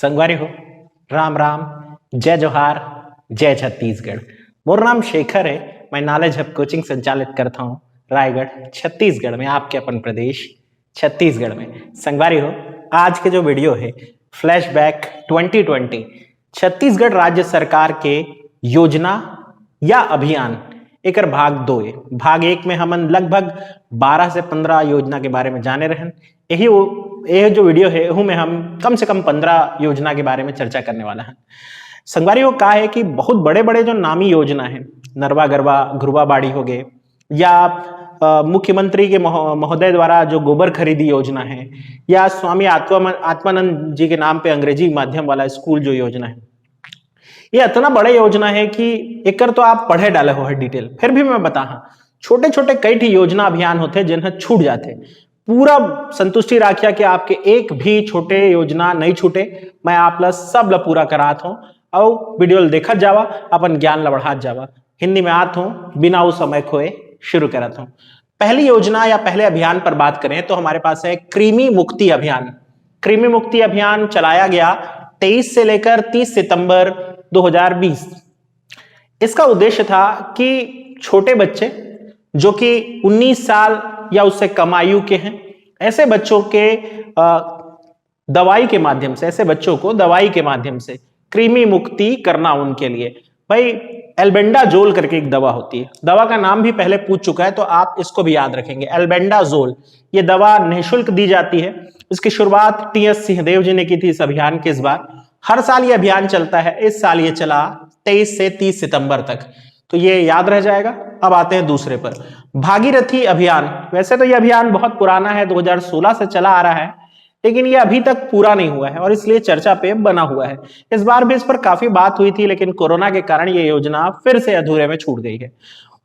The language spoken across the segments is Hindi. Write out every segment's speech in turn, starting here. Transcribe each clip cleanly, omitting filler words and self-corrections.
संगवारी हो, राम राम, जय जोहार, जय छत्तीसगढ़। मोर नाम शेखर है। मैं नॉलेज हब कोचिंग संचालित करता हूँ रायगढ़ छत्तीसगढ़ में, आपके अपन प्रदेश छत्तीसगढ़ में। संगवारी हो, आज के जो वीडियो है फ्लैशबैक 2020 छत्तीसगढ़ राज्य सरकार के योजना या अभियान एकर भाग 2 है। भाग 1 में हमन लगभग 12 से 15 योजना के बारे में जाने रहन। यही जो वीडियो है में हम कम से कम 15 योजना के बारे में चर्चा करने वाला है। संगवारी को कहा है कि बहुत बड़े बड़े जो नामी योजना है, नरवा गरवा घुरवा बाड़ी हो गए, या मुख्यमंत्री के महोदय द्वारा जो गोबर खरीदी योजना है, या स्वामी आत्मानंद जी के नाम पे अंग्रेजी माध्यम वाला स्कूल जो योजना है, ये इतना बड़ा योजना है कि एकर तो आप पढ़े डाले हो है डिटेल। फिर भी मैं बता, छोटे छोटे कई ठी योजना अभियान होते जिन्हें छूट जाते। पूरा संतुष्टि राखिया कि आपके एक भी छोटे योजना नहीं छूटे। मैं आप ला सब ला पूरा करात हूं और वीडियो देखत जावा, अपन ज्ञान ला बढ़ात जावा। हिंदी में आत हूं, बिना उस समय खोए शुरू करत हूं। पहली योजना या पहले अभियान पर बात करें तो हमारे पास है कृमि मुक्ति अभियान। कृमि मुक्ति अभियान चलाया गया 23 से लेकर 30 सितंबर 2020। इसका उद्देश्य था कि छोटे बच्चे जो कि 19 साल या उससे कम आयु के हैं, ऐसे बच्चों के दवाई के माध्यम से, ऐसे बच्चों को दवाई के माध्यम से कृमि मुक्ति करना उनके लिए। भाई एल्बेंडाजोल करके एक दवा होती है, दवा का नाम भी पहले पूछ चुका है तो आप इसको भी याद रखेंगे, एल्बेंडाजोल। ये दवा निःशुल्क दी जाती है। इसकी शुरुआत टी.एस. सिंहदेव जी ने की थी इस अभियान के। इस बार हर साल ये अभियान चलता है। इस साल ये चला 23 से 30 सितंबर तक, तो ये याद रह जाएगा। अब आते हैं दूसरे पर, भागीरथी अभियान। वैसे तो ये अभियान बहुत पुराना है, 2016 से चला आ रहा है, लेकिन ये अभी तक पूरा नहीं हुआ है और इसलिए चर्चा पे बना हुआ है। इस बार भी इस पर काफी बात हुई थी, लेकिन कोरोना के कारण ये योजना फिर से अधूरे में छूट गई है।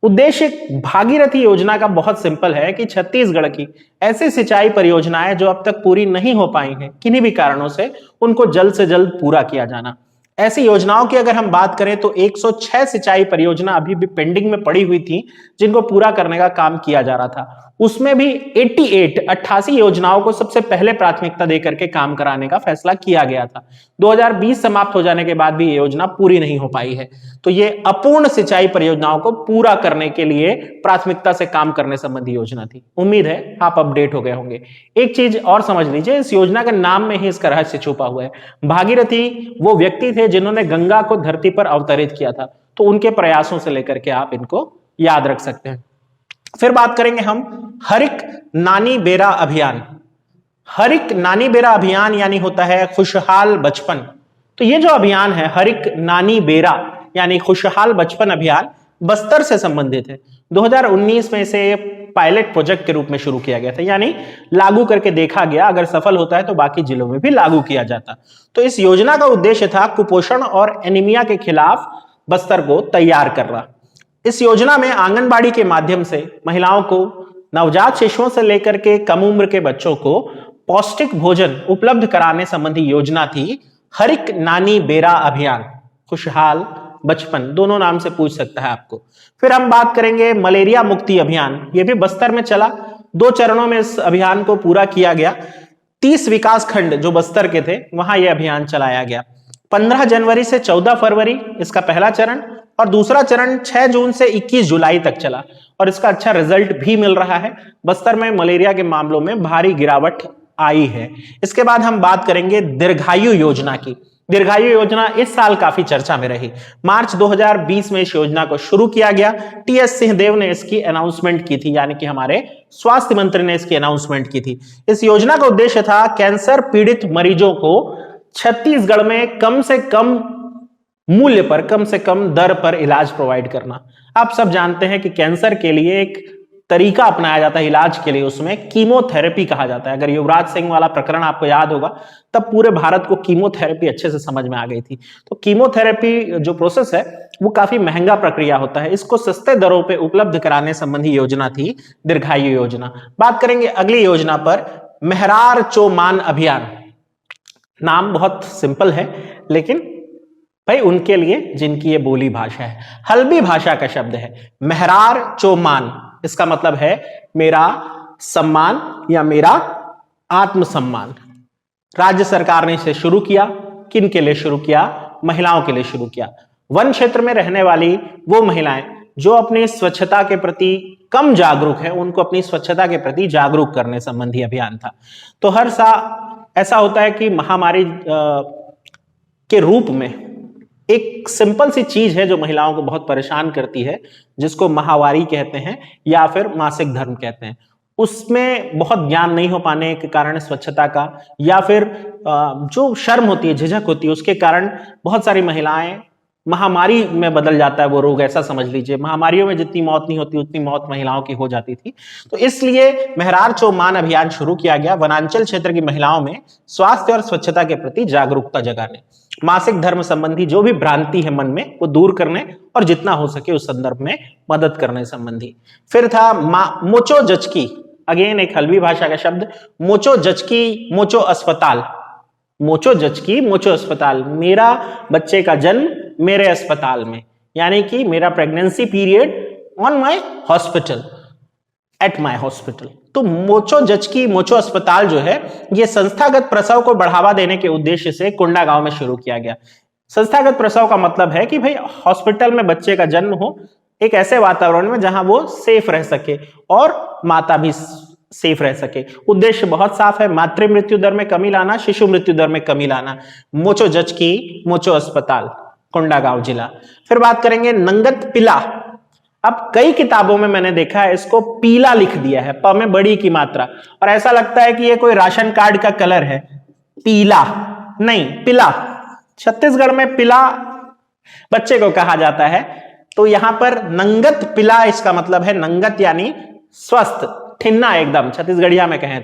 उद्देश्य भागीरथी योजना का बहुत सिंपल है कि छत्तीसगढ़ की ऐसी सिंचाई परियोजनाएं जो अब तक पूरी नहीं हो पाई हैं किन्हीं भी कारणों से, उनको जल्द से जल्द पूरा किया जाना। ऐसी योजनाओं की अगर हम बात करें तो 106 सिंचाई परियोजना अभी भी पेंडिंग में पड़ी हुई थी, जिनको पूरा करने का काम किया जा रहा था। उसमें भी 88 योजनाओं को सबसे पहले प्राथमिकता देकर के काम कराने का फैसला किया गया था। 2020 समाप्त हो जाने के बाद भी ये योजना पूरी नहीं हो पाई है। तो ये अपूर्ण सिंचाई परियोजनाओं को पूरा करने के लिए प्राथमिकता से काम करने संबंधी योजना थी। उम्मीद है आप अपडेट हो गए होंगे। एक चीज और समझ लीजिए, इस योजना के नाम में ही इसका रहस्य छुपा हुआ है। भागीरथी वो व्यक्ति थे जिन्होंने गंगा को धरती पर अवतरित किया था, तो उनके प्रयासों से लेकर के आप इनको याद रख सकते हैं। फिर बात करेंगे हम हरिक नानी बेरा अभियान। हरिक नानी बेरा अभियान यानी होता है खुशहाल बचपन। तो ये जो अभियान है हरिक नानी बेरा यानी खुशहाल बचपन अभियान, बस्तर से संबंधित है। 2019 में इसे पायलट प्रोजेक्ट के रूप में शुरू किया गया था, यानी लागू करके देखा गया, अगर सफल होता है तो बाकी जिलों में भी लागू किया जाता। तो इस योजना का उद्देश्य था कुपोषण और एनीमिया के खिलाफ बस्तर को तैयार करना। इस योजना में आंगनबाड़ी के माध्यम से महिलाओं को, नवजात शिशुओं से लेकर के कम उम्र के बच्चों को पौष्टिक भोजन उपलब्ध कराने संबंधी योजना थी हरिक नानी बेरा अभियान। खुशहाल बचपन दोनों नाम से पूछ सकता है आपको। फिर हम बात करेंगे मलेरिया मुक्ति अभियान। ये भी बस्तर में चला, 2 चरणों में इस अभियान को पूरा किया गया। 30 विकास खंड जो बस्तर के थे वहां यह अभियान चलाया गया। 15 जनवरी से 14 फरवरी इसका पहला चरण, और दूसरा चरण 6 जून से 21 जुलाई तक चला, और इसका अच्छा रिजल्ट भी मिल रहा है। बस्तर में मलेरिया के मामलों में भारी गिरावट आई है। इसके बाद हम बात करेंगे दीर्घायु योजना की। दीर्घायु योजना इस साल काफी चर्चा में रही। मार्च 2020 में इस योजना को शुरू किया गया। टी.एस. सिंहदेव ने इसकी अनाउंसमेंट की थी, यानी कि हमारे स्वास्थ्य मंत्री ने इसकी अनाउंसमेंट की थी। इस योजना का उद्देश्य था कैंसर पीड़ित मरीजों को छत्तीसगढ़ में कम से कम मूल्य पर, कम से कम दर पर इलाज प्रोवाइड करना। आप सब जानते हैं कि कैंसर के लिए एक तरीका अपनाया जाता है इलाज के लिए, उसमें कीमोथेरेपी कहा जाता है। अगर युवराज सिंह वाला प्रकरण आपको याद होगा, तब पूरे भारत को कीमोथेरेपी अच्छे से समझ में आ गई थी। तो कीमोथेरेपी जो प्रोसेस है वो काफी महंगा प्रक्रिया होता है, इसको सस्ते दरों पे उपलब्ध कराने संबंधी योजना थी दीर्घायु योजना। बात करेंगे अगली योजना पर, मेहरार चौमान अभियान। नाम बहुत सिंपल है, लेकिन भाई उनके लिए जिनकी ये बोली भाषा है, हल्बी भाषा का शब्द है मेहरार चौमान। इसका मतलब है मेरा सम्मान या मेरा आत्मसम्मान। राज्य सरकार ने इसे शुरू किया किन के लिए शुरू किया? महिलाओं के लिए शुरू किया। वन क्षेत्र में रहने वाली वो महिलाएं जो अपनी स्वच्छता के प्रति कम जागरूक है, उनको अपनी स्वच्छता के प्रति जागरूक करने संबंधी अभियान था। तो हर साल ऐसा होता है कि महामारी के रूप में एक सिंपल सी चीज है जो महिलाओं को बहुत परेशान करती है, जिसको माहवारी कहते हैं या फिर मासिक धर्म कहते हैं। उसमें बहुत ज्ञान नहीं हो पाने के कारण स्वच्छता का, या फिर जो शर्म होती है, झिझक होती है, उसके कारण बहुत सारी महिलाएं, महामारी में बदल जाता है वो रोग, ऐसा समझ लीजिए। महामारियों में जितनी मौत नहीं होती उतनी मौत महिलाओं की हो जाती थी। तो इसलिए मेहरार चौमान अभियान शुरू किया गया, वनांचल क्षेत्र की महिलाओं में स्वास्थ्य और स्वच्छता के प्रति जागरूकता जगाने, मासिक धर्म संबंधी जो भी भ्रांति है मन में वो दूर करने और जितना हो सके उस संदर्भ में मदद करने संबंधी। फिर था मोचो जचकी, अगेन एक हल्बी भाषा का शब्द, मोचो जचकी मोचो अस्पताल। मोचो जचकी मोचो अस्पताल, मेरा बच्चे का जन्म मेरे अस्पताल में, यानी कि मेरा pregnancy period on my hospital, at my hospital. तो मोचो जचकी मोचो अस्पताल जो है ये संस्थागत प्रसव को बढ़ावा देने के उद्देश्य से कुंडा गांव में शुरू किया गया। संस्थागत प्रसव का मतलब है कि भाई हॉस्पिटल में बच्चे का जन्म हो एक ऐसे वातावरण में जहां वो सेफ रह सके और माता भी सेफ रह सके। उद्देश्य बहुत साफ है, मातृ मृत्यु दर में कमी लाना, शिशु मृत्यु दर में कमी लाना। मोचो जचकी मोचो अस्पताल, कोंडागांव जिला। फिर बात करेंगे नंगत पिला। अब कई किताबों में मैंने देखा है इसको पीला लिख दिया है, प में बड़ी की मात्रा, और ऐसा लगता है कि ये कोई राशन कार्ड का कलर है, पीला नहीं, पिला। छत्तीसगढ़ में पिला बच्चे को कहा जाता है। तो यहां पर नंगत पिला, इसका मतलब है नंगत यानी स्वस्थ, ठिन्ना एकदम छत्तीसगढ़िया में कहें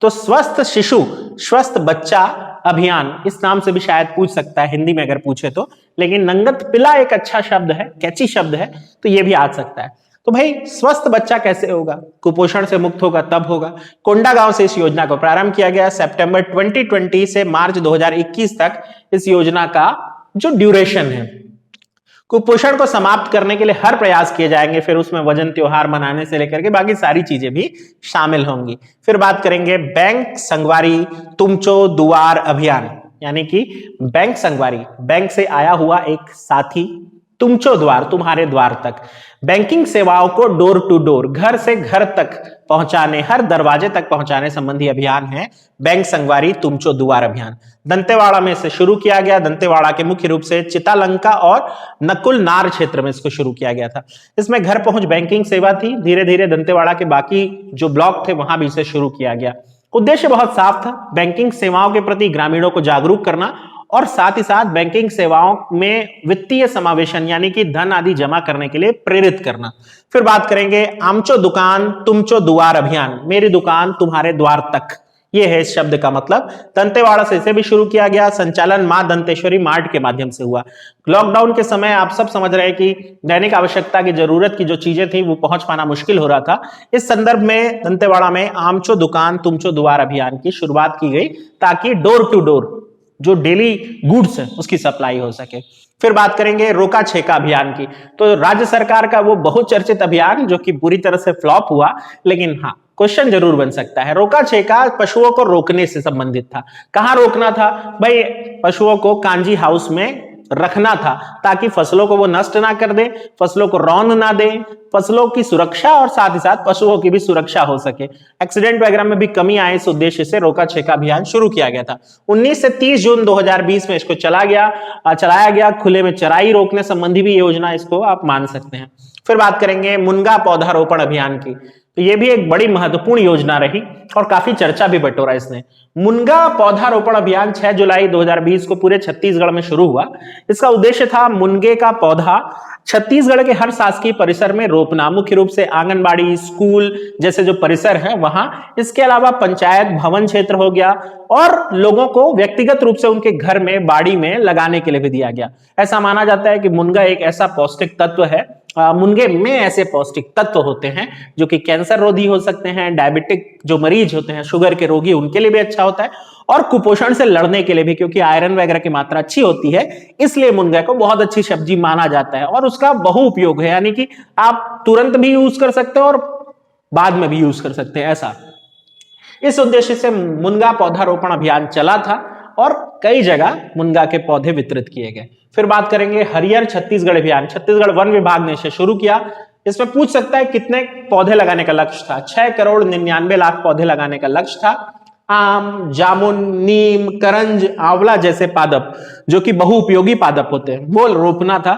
तो स्वस्थ शिशु स्वस्थ बच्चा अभियान, इस नाम से भी शायद पूछ सकता है हिंदी में अगर पूछे तो, लेकिन नंगत पिला एक अच्छा शब्द है, कैची शब्द है, तो ये भी आ सकता है। तो भाई स्वस्थ बच्चा कैसे होगा? कुपोषण से मुक्त होगा तब होगा। कोंडागांव से इस योजना को प्रारंभ किया गया। सितंबर 2020 से मार्च 2021 तक इस योजना का जो ड्यूरेशन है, कुपोषण को समाप्त करने के लिए हर प्रयास किए जाएंगे। फिर उसमें वजन त्योहार मनाने से लेकर के बाकी सारी चीजें भी शामिल होंगी। फिर बात करेंगे बैंक संगवारी तुमचो दुआर अभियान, यानी कि बैंक संगवारी, बैंक से आया हुआ एक साथी, तुमचो द्वार, तुम्हारे द्वार तक। बैंकिंग सेवाओं को डोर टू डोर, घर से घर तक पहुंचाने, हर दरवाजे तक पहुंचाने संबंधी अभियान है बैंक संगवारी तुमचो दुआर अभियान। दंतेवाड़ा में से शुरू किया गया। दंतेवाड़ा के मुख्य रूप से चितालंका और नकुल नार क्षेत्र में इसको शुरू किया गया था। इसमें घर पहुंच बैंकिंग सेवा थी। धीरे धीरे दंतेवाड़ा के बाकी जो ब्लॉक थे वहां भी इसे शुरू किया गया। उद्देश्य बहुत साफ था, बैंकिंग सेवाओं के प्रति ग्रामीणों को जागरूक करना और साथ ही साथ बैंकिंग सेवाओं में वित्तीय समावेशन यानी कि धन आदि जमा करने के लिए प्रेरित करना। फिर बात करेंगे आमचो दुकान तुमचो दुआर अभियान, मेरी दुकान तुम्हारे द्वार तक, ये है इस शब्द का मतलब। दंतेवाड़ा से इसे भी शुरू किया गया। संचालन मां दंतेश्वरी मार्ट के माध्यम से हुआ। लॉकडाउन के समय आप सब समझ रहे हैं कि दैनिक आवश्यकता की जरूरत की जो चीजें थी वो पहुंच पाना मुश्किल हो रहा था। इस संदर्भ में दंतेवाड़ा में आमचो दुकान तुमचो दुआर अभियान की शुरुआत की गई ताकि डोर टू डोर जो डेली गुड्स है उसकी सप्लाई हो सके। फिर बात करेंगे रोका छेका अभियान की। तो राज्य सरकार का वो बहुचर्चित अभियान जो कि पूरी तरह से फ्लॉप हुआ, लेकिन हाँ क्वेश्चन जरूर बन सकता है। रोका छेका पशुओं को रोकने से संबंधित था। कहां रोकना था भाई? पशुओं को कांजी हाउस में रखना था ताकि फसलों को वो नष्ट ना कर दे, फसलों को रौन ना दे, फसलों की सुरक्षा और साथ ही साथ पशुओं की भी सुरक्षा हो सके, एक्सीडेंट वगैरह में भी कमी आए, इस उद्देश्य से रोका छेका अभियान शुरू किया गया था। 19 से 30 जून 2020 में इसको चलाया गया। खुले में चराई रोकने संबंधी भी योजना इसको आप मान सकते हैं। फिर बात करेंगे मुनगा पौधारोपण अभियान की। तो ये भी एक बड़ी महत्वपूर्ण योजना रही और काफी चर्चा भी बटोरा इसने। मुनगा पौधारोपण अभियान 6 जुलाई 2020 को पूरे छत्तीसगढ़ में शुरू हुआ। इसका उद्देश्य था मुनगे का पौधा छत्तीसगढ़ के हर शासकीय परिसर में रोपना, मुख्य रूप से आंगनबाड़ी, स्कूल जैसे जो परिसर है वहां। इसके अलावा पंचायत भवन क्षेत्र हो गया और लोगों को व्यक्तिगत रूप से उनके घर में, बाड़ी में लगाने के लिए भी दिया गया। ऐसा माना जाता है कि मुनगा एक ऐसा पौष्टिक तत्व है, मुनगे में ऐसे पौष्टिक तत्व होते हैं जो कि कैंसर रोधी हो सकते हैं, डायबिटिक जो मरीज होते हैं, शुगर के रोगी, उनके लिए भी अच्छा होता है और कुपोषण से लड़ने के लिए भी, क्योंकि आयरन वगैरह की मात्रा अच्छी होती है, इसलिए मुनगा को बहुत अच्छी सब्जी माना जाता है और उसका बहु उपयोग है, यानी कि आप तुरंत भी यूज कर सकते हो और बाद में भी यूज कर सकते हैं। ऐसा इस उद्देश्य से मुनगा पौधारोपण अभियान चला था और कई जगह मुनगा के पौधे वितरित किए गए। फिर बात करेंगे हरियर छत्तीसगढ़ अभियान। छत्तीसगढ़ वन विभाग ने इसे शुरू किया। इसमें पूछ सकता है कितने पौधे लगाने का लक्ष्य था। 6,99,00,000 पौधे लगाने का लक्ष्य था। आम, जामुन, नीम, करंज, आंवला जैसे पादप जो कि बहुउपयोगी पादप होते हैं वो रोपना था।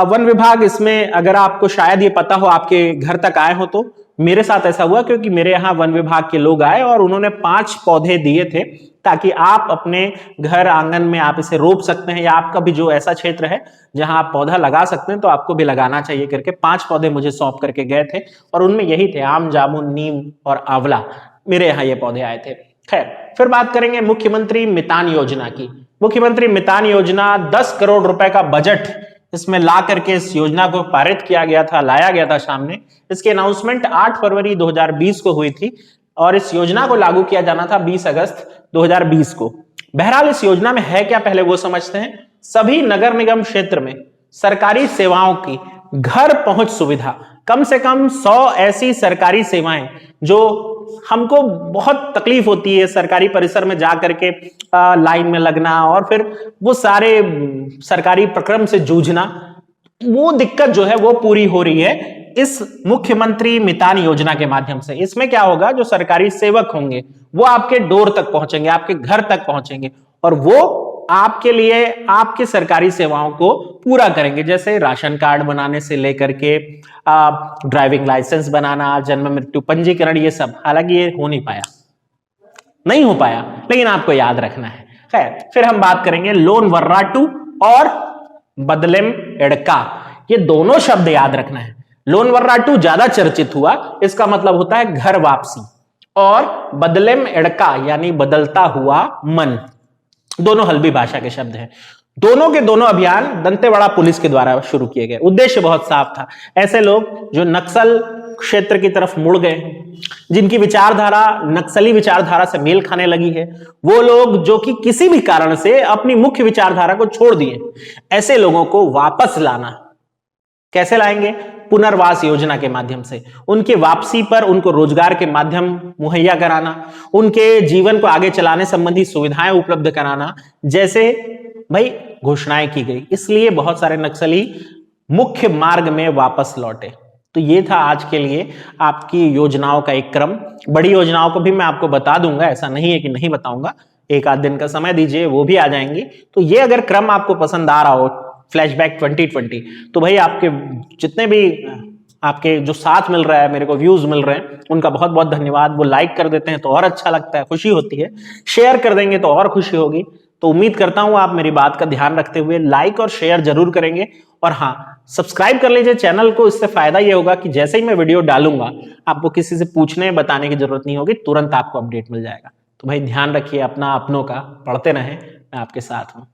वन विभाग इसमें, अगर आपको शायद ये पता हो, आपके घर तक आए हो, तो मेरे साथ ऐसा हुआ क्योंकि मेरे यहाँ वन विभाग के लोग आए और उन्होंने 5 पौधे दिए थे ताकि आप अपने घर आंगन में आप इसे रोप सकते हैं, या आपका भी जो ऐसा क्षेत्र है जहां आप पौधा लगा सकते हैं तो आपको भी लगाना चाहिए करके 5 पौधे मुझे सौंप करके गए थे और उनमें यही थे, आम, जामुन, नीम और आंवला। मेरे यहाँ ये पौधे आए थे। खैर, फिर बात करेंगे मुख्यमंत्री मितान योजना की। मुख्यमंत्री मितान योजना 10 करोड़ रुपए का बजट इसमें ला करके इस योजना को पारित किया गया था, लाया गया था सामने। इसकी अनाउंसमेंट 8 फरवरी 2020 को हुई थी और इस योजना को लागू किया जाना था 20 अगस्त 2020 को। बहरहाल इस योजना में है क्या, पहले वो समझते हैं। सभी नगर निगम क्षेत्र में सरकारी सेवाओं की घर पहुंच सुविधा, कम से कम 100 ऐसी सरकारी सेवाएं जो हमको बहुत तकलीफ होती है सरकारी परिसर में जा करके लाइन में लगना और फिर वो सारे सरकारी प्रक्रम से जूझना, वो दिक्कत जो है वो पूरी हो रही है इस मुख्यमंत्री मितान योजना के माध्यम से। इसमें क्या होगा, जो सरकारी सेवक होंगे वो आपके डोर तक पहुंचेंगे, आपके घर तक पहुंचेंगे और वो आपके लिए आपकी सरकारी सेवाओं को पूरा करेंगे, जैसे राशन कार्ड बनाने से लेकर के ड्राइविंग लाइसेंस बनाना, जन्म मृत्यु पंजीकरण, ये सब। हालांकि ये नहीं हो पाया, लेकिन आपको याद रखना है। खैर, फिर हम बात करेंगे लोन वर्राटू और बदलेम एड़का। ये दोनों शब्द याद रखना है। लोन वर्राटू ज्यादा चर्चित हुआ, इसका मतलब होता है घर वापसी, और बदलेम एड़का यानी बदलता हुआ मन, दोनों हल्बी भाषा के शब्द हैं। दोनों के दोनों अभियान दंतेवाड़ा पुलिस के द्वारा शुरू किए गए। उद्देश्य बहुत साफ था। ऐसे लोग जो नक्सल क्षेत्र की तरफ मुड़ गए, जिनकी विचारधारा नक्सली विचारधारा से मेल खाने लगी है, वो लोग जो कि किसी भी कारण से अपनी मुख्य विचारधारा को छोड़ दिए, ऐसे लोगों को वापस लाना। कैसे लाएंगे? पुनर्वास योजना के माध्यम से। उनके वापसी पर उनको रोजगार के माध्यम मुहैया कराना, उनके जीवन को आगे चलाने संबंधी सुविधाएं उपलब्ध कराना, जैसे भाई घोषणाएं की गई। इसलिए बहुत सारे नक्सली मुख्य मार्ग में वापस लौटे। तो ये था आज के लिए आपकी योजनाओं का एक क्रम। बड़ी योजनाओं को भी मैं आपको बता दूंगा, ऐसा नहीं है कि नहीं बताऊंगा। एक आध दिन का समय दीजिए, वो भी आ जाएंगी। तो ये अगर क्रम आपको पसंद आ रहा हो, फ्लैशबैक 2020, तो भाई आपके जितने भी आपके जो साथ मिल रहा है, मेरे को व्यूज मिल रहे हैं, उनका बहुत बहुत धन्यवाद। वो लाइक कर देते हैं तो और अच्छा लगता है, खुशी होती है। शेयर कर देंगे तो और खुशी होगी। तो उम्मीद करता हूं आप मेरी बात का ध्यान रखते हुए लाइक और शेयर जरूर करेंगे। और हाँ, सब्सक्राइब कर लीजिए चैनल को। इससे फायदा ये होगा कि जैसे ही मैं वीडियो डालूंगा, आपको किसी से पूछने बताने की जरूरत नहीं होगी, तुरंत आपको अपडेट मिल जाएगा। तो भाई ध्यान रखिए अपना, अपनों का। पढ़ते रहें, मैं आपके साथ हूं।